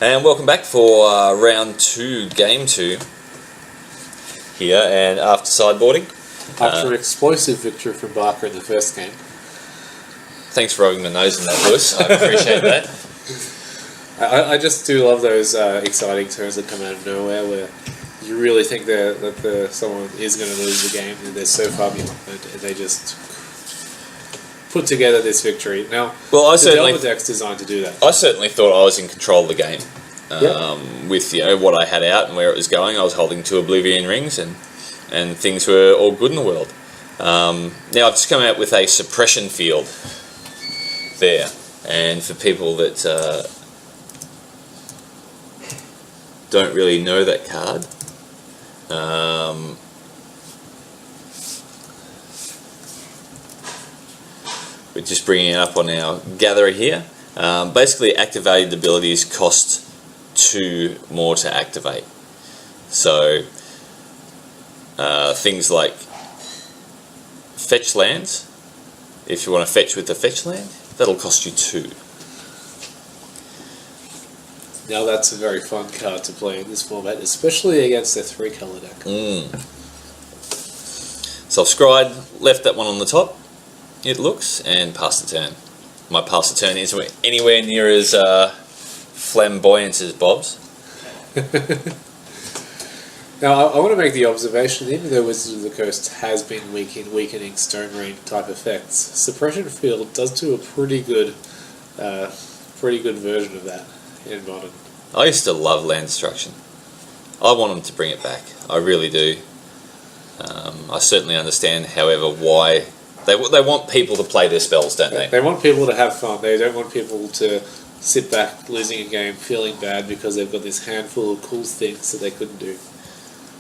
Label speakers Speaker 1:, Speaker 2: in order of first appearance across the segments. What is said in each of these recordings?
Speaker 1: And welcome back for round 2, game 2 here, and after sideboarding.
Speaker 2: After an explosive victory from Barker in the first game.
Speaker 1: Thanks for rubbing my nose in that, Lewis. I appreciate that.
Speaker 2: I just do love those exciting turns that come out of nowhere where you really think that someone is going to lose the game and they're so far behind and they just put together this victory. Now,
Speaker 1: well,
Speaker 2: the Delta deck's designed to do that.
Speaker 1: I certainly thought I was in control of the game. With what I had out and where it was going. I was holding 2 Oblivion Rings and things were all good in the world. Now I've just come out with a suppression field there, and for people that don't really know that card, we're just bringing it up on our gatherer here. Basically, activated abilities cost 2 more to activate. So things like fetch lands, if you want to fetch with the fetch land, that'll cost you 2.
Speaker 2: Now that's a very fun card to play in this format, especially against a 3-colour deck.
Speaker 1: So I've scryed, left that one on the top, it looks, and passed the turn. My pass the turn isn't anywhere near as flamboyant as Bob's.
Speaker 2: Now, I want to make the observation, even though Wizards of the Coast has been weakening Stone Rain type effects, Suppression Field does do a pretty good version of that in Modern.
Speaker 1: I used to love land destruction. I want them to bring it back. I really do. I certainly understand, however, why they want people to play their spells, don't they?
Speaker 2: They want people to have fun. They don't want people to sit back losing a game feeling bad because they've got this handful of cool things that they couldn't do.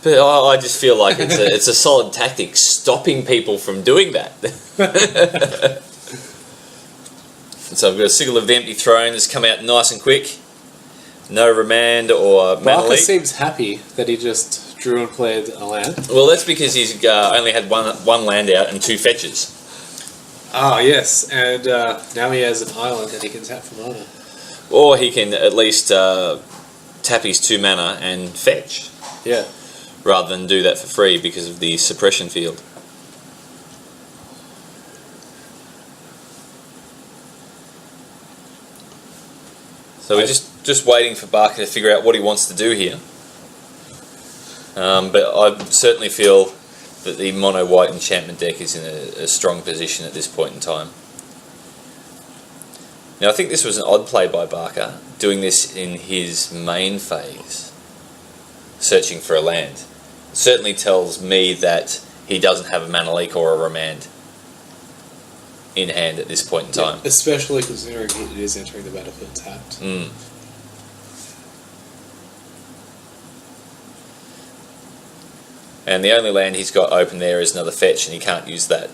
Speaker 1: But I just feel like it's a solid tactic stopping people from doing that. So I've got a Sigil of the Empty Throne that's come out nice and quick. No remand or mana
Speaker 2: Barker
Speaker 1: leak.
Speaker 2: seems happy that he just drew and played a land.
Speaker 1: Well, that's because he's only had one land out and 2 fetches.
Speaker 2: Ah, yes, and now he has an island that he can tap for mana.
Speaker 1: Or he can at least tap his 2 mana and fetch.
Speaker 2: Yeah.
Speaker 1: Rather than do that for free because of the suppression field. So we're just waiting for Barker to figure out what he wants to do here. But I certainly feel that the mono white enchantment deck is in a strong position at this point in time. Now I think this was an odd play by Barker, doing this in his main phase, searching for a land. It certainly tells me that he doesn't have a mana leak or a remand in hand at this point in time.
Speaker 2: Yeah, especially considering it is entering the battlefield tapped.
Speaker 1: And the only land he's got open there is another fetch, and he can't use that.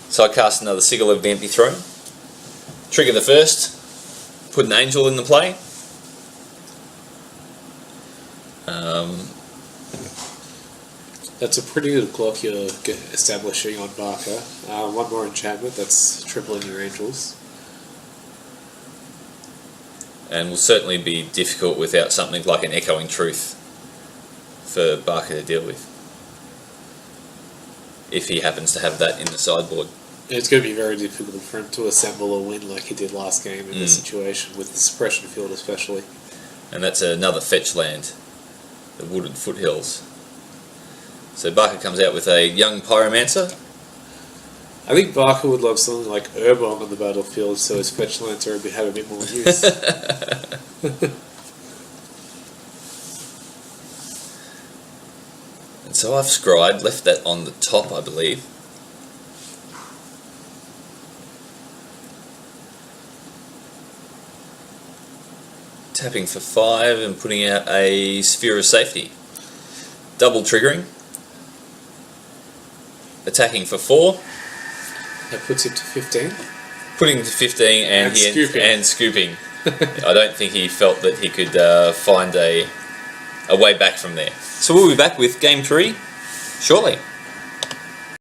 Speaker 1: So I cast another Sigil of the Empty Throne. Trigger the first. Put an angel in the play.
Speaker 2: That's a pretty good clock you're establishing on Barker. 1 more enchantment, that's tripling your angels.
Speaker 1: And will certainly be difficult without something like an Echoing Truth for Barker to deal with, if he happens to have that in the sideboard.
Speaker 2: It's going to be very difficult for him to assemble a win like he did last game in this situation, with the suppression field especially.
Speaker 1: And that's another fetch land, the Wooded Foothills. So Barker comes out with a young Pyromancer.
Speaker 2: I think Barker would love something like Urbong on the battlefield, so his fetch lands have a bit more use.
Speaker 1: And so I've scryed, left that on the top, I believe. Tapping for 5 and putting out a Sphere of Safety. Double triggering. Attacking for 4.
Speaker 2: That puts him to 15.
Speaker 1: Putting him to 15 and scooping. I don't think he felt that he could find a way back from there. So we'll be back with Game 3 shortly.